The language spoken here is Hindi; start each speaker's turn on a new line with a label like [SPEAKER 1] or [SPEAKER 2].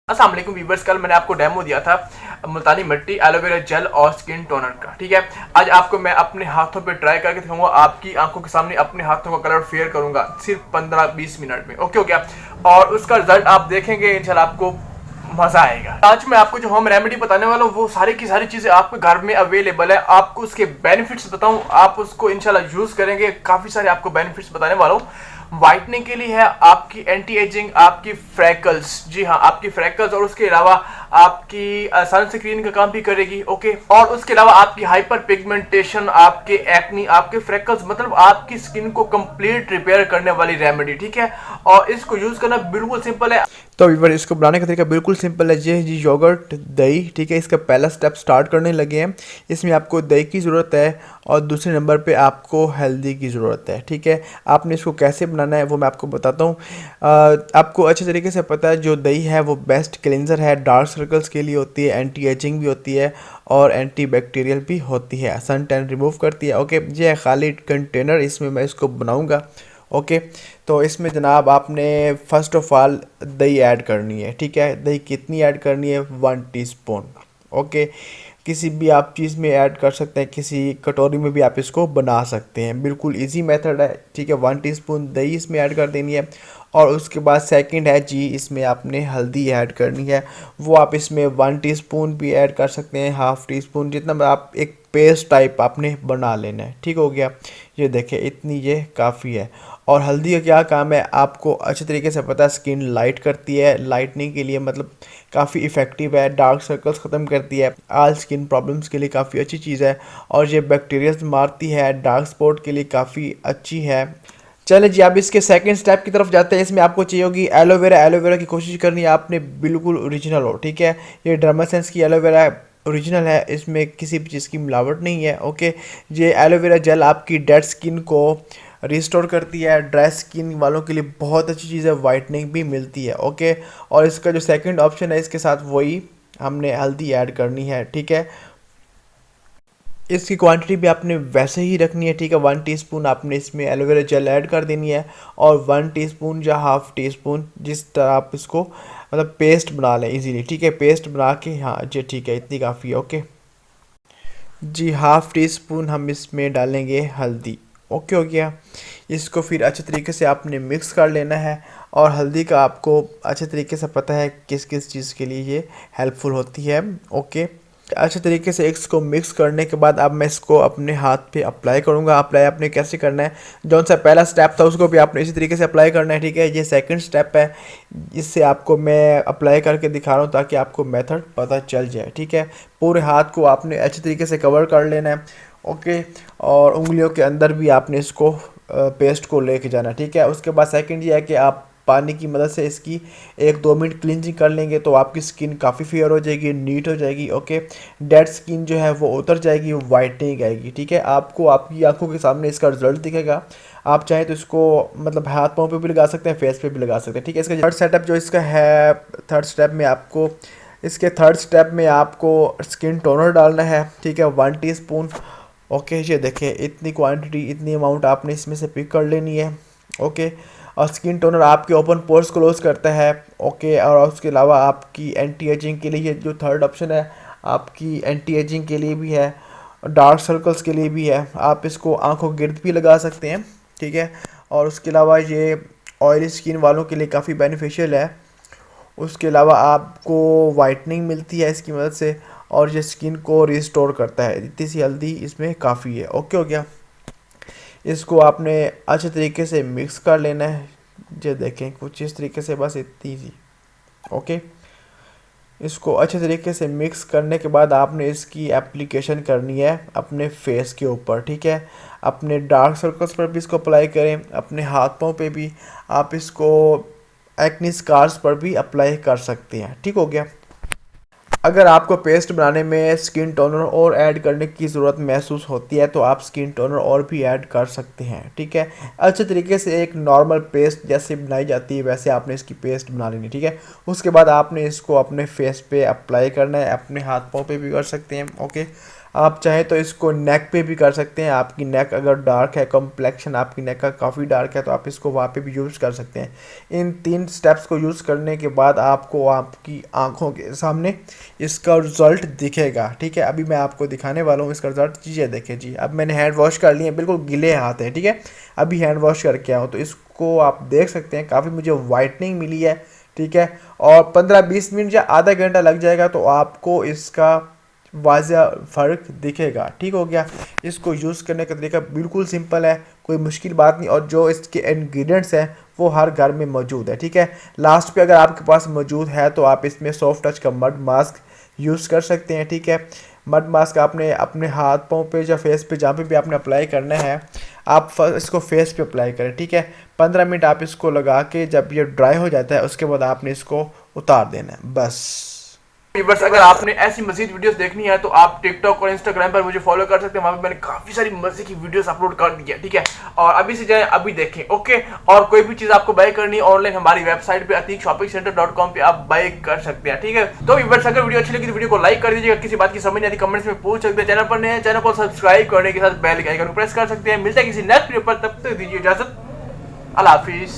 [SPEAKER 1] अस्सलाम वालेकुम व्यूअर्स, कल मैंने आपको डेमो दिया था मुल्तानी मिट्टी, एलोवेरा जेल और स्किन टोनर का। ठीक है, आज आपको मैं अपने हाथों पे ट्राई करके दिखाऊंगा, आपकी आंखों के सामने अपने हाथों का कलर फेयर करूंगा सिर्फ 15-20 मिनट में। ओके हो गया, और उसका रिजल्ट आप देखेंगे, इंशाल्लाह आपको मजा आएगा। आज मैं आपको जो होम रेमेडी बताने वाला हूँ वो सारी की सारी चीजें आपके घर में अवेलेबल है। आपको उसके बेनिफिट्स बताऊं, आप उसको इंशाल्लाह यूज करेंगे, काफी सारे आपको बेनिफिट्स बताने वाला हूँ। व्हाइटनिंग के लिए है, आपकी एंटी एजिंग, आपकी फ्रैकल्स, जी हाँ आपकी फ्रैकल्स, और उसके अलावा आपकी सनस्क्रीन का काम भी करेगी। ओके, और उसके अलावा आपकी हाइपर पिगमेंटेशन, आपके एक्नी, आपके फ्रैकल्स, मतलब आपकी स्किन को कंप्लीट रिपेयर करने वाली रेमेडी। ठीक है, और इसको यूज करना बिल्कुल सिंपल है। तो व्यूअर, इसको बनाने का तरीका बिल्कुल सिंपल है। ये जी योगर्ट दही, ठीक है, इसका पहला स्टेप स्टार्ट करने लगे हैं। इसमें आपको दही की ज़रूरत है और दूसरे नंबर पे आपको हल्दी की ज़रूरत है। ठीक है, आपने इसको कैसे बनाना है वो मैं आपको बताता हूँ। आपको अच्छे तरीके से पता है जो दही है वो बेस्ट क्लिनज़र है, डार्क सर्कल्स के लिए होती है, एंटी एजिंग भी होती है और एंटी बैक्टीरियल भी होती है, सन टैन रिमूव करती है। ओके, ये है खाली कंटेनर, इसमें मैं इसको बनाऊँगा। ओके, तो इसमें जनाब आपने फ़र्स्ट ऑफ ऑल दही ऐड करनी है। ठीक है, दही कितनी ऐड करनी है? 1 टीस्पून। ओके, किसी भी आप चीज़ में ऐड कर सकते हैं, किसी कटोरी में भी आप इसको बना सकते हैं, बिल्कुल इजी मेथड है। ठीक है, 1 टीस्पून दही इसमें ऐड कर देनी है। और उसके बाद सेकंड है जी, इसमें आपने हल्दी ऐड करनी है। वो आप इसमें 1 टीस्पून भी ऐड कर सकते हैं, हाफ़ टी स्पून जितना, आप एक पेस्ट टाइप आपने बना लेना है। ठीक हो गया, ये देखें इतनी ये काफ़ी है। और हल्दी का क्या काम है आपको अच्छे तरीके से पता है, स्किन लाइट करती है, लाइटनिंग के लिए मतलब काफ़ी इफ़ेक्टिव है, डार्क सर्कल्स ख़त्म करती है, ऑल स्किन प्रॉब्लम्स के लिए काफ़ी अच्छी चीज़ है, और ये बैक्टीरियाज मारती है, डार्क स्पॉट के लिए काफ़ी अच्छी है। चले जी, अब इसके सेकंड स्टेप की तरफ जाते हैं। इसमें आपको चाहिए होगी एलोवेरा। एलोवेरा की कोशिश करनी है आपने बिल्कुल ओरिजिनल हो। ठीक है, ये डर्मासेंस की एलोवेरा ओरिजिनल है, इसमें किसी भी चीज़ की मिलावट नहीं है। ओके, ये एलोवेरा जेल आपकी डेड स्किन को रिस्टोर करती है, ड्राई स्किन वालों के लिए बहुत अच्छी चीज़ है, वाइटनिंग भी मिलती है। ओके, और इसका जो सेकंड ऑप्शन है, इसके साथ वही हमने हल्दी ऐड करनी है। ठीक है, इसकी क्वांटिटी भी आपने वैसे ही रखनी है। ठीक है, 1 टीस्पून आपने इसमें एलोवेरा जेल ऐड कर देनी है, और 1 टीस्पून या हाफ़ टी स्पून, जिस तरह आप इसको मतलब पेस्ट बना लें इजीली। ठीक है, पेस्ट बना के, हाँ जी ठीक है, इतनी काफ़ी है। ओके जी, हाफ़ टी स्पून हम इसमें डालेंगे हल्दी। ओके हो गया, इसको फिर अच्छे तरीके से आपने मिक्स कर लेना है। और हल्दी का आपको अच्छे तरीके से पता है किस किस चीज़ के लिए ये हेल्पफुल होती है। ओके, अच्छे तरीके से इसको मिक्स करने के बाद अब मैं इसको अपने हाथ पे अप्लाई करूँगा। अप्लाई आपने कैसे करना है, जौन सा पहला स्टेप था उसको भी आपने इसी तरीके से अप्लाई करना है। ठीक है, ये सेकंड स्टेप है, इससे आपको मैं अप्लाई करके दिखा रहा हूँ ताकि आपको मेथड पता चल जाए। ठीक है, पूरे हाथ को आपने अच्छे तरीके से कवर कर लेना है। ओके, और उंगलियों के अंदर भी आपने इसको पेस्ट को लेके जाना है। ठीक है, उसके बाद सेकंड ये है कि आप पानी की मदद से इसकी 1-2 मिनट क्लिनजिंग कर लेंगे तो आपकी स्किन काफ़ी फेयर हो जाएगी, नीट हो जाएगी। ओके, डेड स्किन जो है वो उतर जाएगी, वाइटनिंग आएगी। ठीक है, आपको आपकी आंखों के सामने इसका रिजल्ट दिखेगा। आप चाहें तो इसको मतलब हाथ पाँव पे भी लगा सकते हैं, फेस पे भी लगा सकते हैं। ठीक है, इसका थर्ड सेटअप जो इसका है, थर्ड स्टेप में आपको इसके थर्ड स्टेप में आपको स्किन टोनर डालना है। ठीक है, 1 टीस्पून। ओके, ये देखिए इतनी क्वांटिटी, इतनी अमाउंट आपने इसमें से पिक कर लेनी है। ओके, और स्किन टोनर आपके ओपन पोर्स क्लोज करता है। ओके, और उसके अलावा आपकी एंटी एजिंग के लिए जो थर्ड ऑप्शन है, आपकी एंटी एजिंग के लिए भी है, डार्क सर्कल्स के लिए भी है, आप इसको आंखों के गिर्द भी लगा सकते हैं। ठीक है, और उसके अलावा ये ऑयली स्किन वालों के लिए काफ़ी बेनिफिशियल है। उसके अलावा आपको वाइटनिंग मिलती है इसकी मदद से, और ये स्किन को रिस्टोर करता है। इतनी सी हल्दी इसमें काफ़ी है। ओके हो गया, इसको आपने अच्छे तरीके से मिक्स कर लेना है। ये देखें कुछ इस तरीके से, बस इतनी सी। ओके, इसको अच्छे तरीके से मिक्स करने के बाद आपने इसकी एप्लीकेशन करनी है अपने फेस के ऊपर। ठीक है, अपने डार्क सर्कल्स पर भी इसको अप्लाई करें, अपने हाथ पाँव पे भी आप इसको एक्नी स्कार्स पर भी अप्लाई कर सकते हैं। ठीक हो गया, अगर आपको पेस्ट बनाने में स्किन टोनर और ऐड करने की ज़रूरत महसूस होती है तो आप स्किन टोनर और भी ऐड कर सकते हैं। ठीक है, अच्छे तरीके से एक नॉर्मल पेस्ट जैसे बनाई जाती है वैसे आपने इसकी पेस्ट बना लेनी। ठीक है, उसके बाद आपने इसको अपने फेस पे अप्लाई करना है, अपने हाथ पाँव पे भी कर सकते हैं। ओके,
[SPEAKER 2] आप चाहें तो इसको नेक पे भी कर सकते हैं। आपकी नेक अगर डार्क है, कॉम्प्लेक्शन आपकी नेक का काफ़ी डार्क है, तो आप इसको वहाँ पे भी यूज़ कर सकते हैं। इन 3 स्टेप्स को यूज़ करने के बाद आपको आपकी आंखों के सामने इसका रिज़ल्ट दिखेगा। ठीक है, अभी मैं आपको दिखाने वाला हूँ इसका रिज़ल्ट। चीज़ें देखें जी, अब मैंने हैंड वॉश कर लिए, बिल्कुल गिले हाथ हैं। ठीक है, अभी हैंड वॉश करके आऊँ तो इसको आप देख सकते हैं काफ़ी मुझे वाइटनिंग मिली है। ठीक है, और 15-20 मिनट या आधा घंटा लग जाएगा तो आपको इसका वाज़ा फ़र्क दिखेगा। ठीक हो गया। इसको यूज़ करने का तरीका बिल्कुल सिंपल है, कोई मुश्किल बात नहीं, और जो इसके इंग्रेडिएंट्स हैं वो हर घर में मौजूद है। ठीक है, लास्ट पे अगर आपके पास मौजूद है तो आप इसमें सॉफ्ट टच का मड मास्क यूज़ कर सकते हैं। ठीक है, मड मास्क आपने अपने हाथ पाँव पे या फेस पे जहाँ पे भी आपने अप्लाई करना है, आप इसको फेस पे अप्लाई करें। ठीक है, 15 मिनट आप इसको लगा के जब ये ड्राई हो जाता है उसके बाद आपने इसको उतार देना है, बस।
[SPEAKER 1] व्यूअर्स, अगर आपने ऐसी मजीद वीडियोस देखनी है तो आप टिकटॉक और इंस्टाग्राम पर मुझे फॉलो कर सकते हैं। वहाँ पे मैंने काफी सारी मजे की वीडियोस अपलोड कर दी है। ठीक है, और अभी से जाए अभी देखें। ओके, और कोई भी चीज आपको बाय करनी है ऑनलाइन हमारी वेबसाइट पे atiqshoppingcenter.com पे आप बाय कर सकते हैं। ठीक है, तो व्यूअर्स अगर वीडियो अच्छी लगी तो वीडियो को लाइक कर दीजिएगा। किसी बात की समझ नहीं आती कमेंट्स में पूछ सकते हैं। चैनल पर नए हैं, चैनल को सब्सक्राइब करने के साथ बेल आइकन को प्रेस कर सकते हैं। मिलता है किसी नेक्स्ट वीडियो पर, तब तक दीजिए इजाजत। अल्लाह हाफिज।